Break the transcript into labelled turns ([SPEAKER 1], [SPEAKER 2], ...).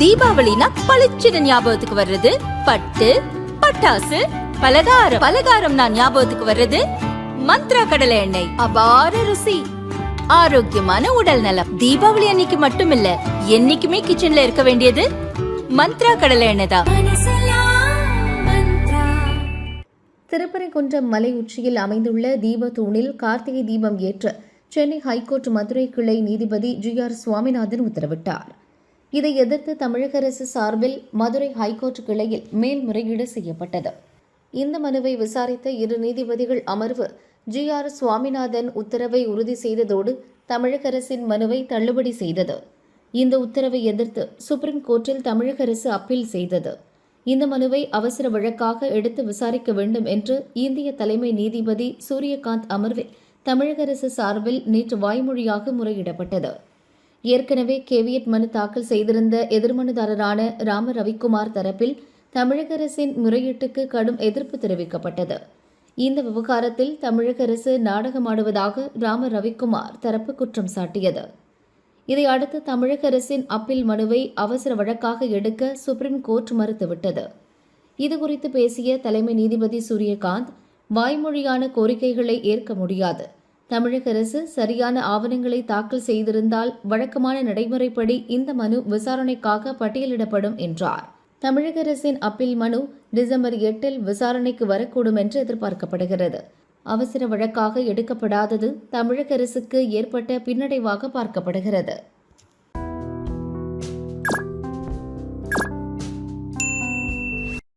[SPEAKER 1] தீபாவளினா பளிச்சுன்னு ஞாபகத்துக்கு வர்றது பட்டு, பட்டாசு, பலகாரம். பலகாரம்னா ஞாபகத்துக்கு வர்றது மந்த்ரா கடலை எண்ணெய். அபார ருசி, ஆரோக்கியமான உடல் நலம். தீபாவளி அன்னைக்கு மட்டும் இல்ல, என்னைக்குமே கிச்சன்ல இருக்க வேண்டியது மந்த்ரா கடலை எண்ணெய் தான்.
[SPEAKER 2] திருப்பரங்குன்றம் மலை உச்சியில் அமைந்துள்ள தீபத்தூணில் கார்த்திகை தீபம் ஏற்ற சென்னை ஹைகோர்ட் மதுரை கிளை நீதிபதி GR சுவாமிநாதன் உத்தரவிட்டார். இதை எதிர்த்து தமிழக அரசு சார்பில் மதுரை ஹைகோர்ட் கிளையில் மேல்முறையீடு செய்யப்பட்டது. இந்த மனுவை விசாரித்த இரு நீதிபதிகள் அமர்வு GR சுவாமிநாதன் உத்தரவை உறுதி செய்ததோடு தமிழக அரசின் மனுவை தள்ளுபடி செய்தது. இந்த உத்தரவை எதிர்த்து சுப்ரீம் கோர்ட்டில் தமிழக அரசு அப்பீல் செய்தது. இந்த மனுவை அவசர வழக்காக எடுத்து விசாரிக்க வேண்டும் என்று இந்திய தலைமை நீதிபதி சூரியகாந்த் அமர்வில் தமிழக அரசு சார்பில் நேற்று வாய்மொழியாக முறையிடப்பட்டது. ஏற்கனவே கேவியட் மனு தாக்கல் செய்திருந்த எதிர்மனுதாரரான ராம ரவிக்குமார் தரப்பில் தமிழக அரசின் முறையீட்டுக்கு கடும் எதிர்ப்பு தெரிவிக்கப்பட்டது. இந்த விவகாரத்தில் தமிழக அரசு நாடகமாடுவதாக ராம ரவிக்குமார் தரப்பு குற்றம் சாட்டியது. இதையடுத்து தமிழக அரசின் அப்பீல் மனுவை அவசர வழக்காக எடுக்க சுப்ரீம் கோர்ட் மறுத்துவிட்டது. இதுகுறித்து பேசிய தலைமை நீதிபதி சூரியகாந்த், வாய்மொழியான கோரிக்கைகளை ஏற்க முடியாது. தமிழக அரசு சரியான ஆவணங்களை தாக்கல் செய்திருந்தால் வழக்கமான நடைமுறைப்படி இந்த மனு விசாரணைக்காக பட்டியலிடப்படும் என்றார். தமிழக அரசின் அப்பீல் மனு டிசம்பர் 8 விசாரணைக்கு வரக்கூடும் என்று எதிர்பார்க்கப்படுகிறது. அவசர வழக்காக எடுக்கப்படாதது தமிழக அரசுக்கு ஏற்பட்ட பின்னடைவாக பார்க்கப்படுகிறது.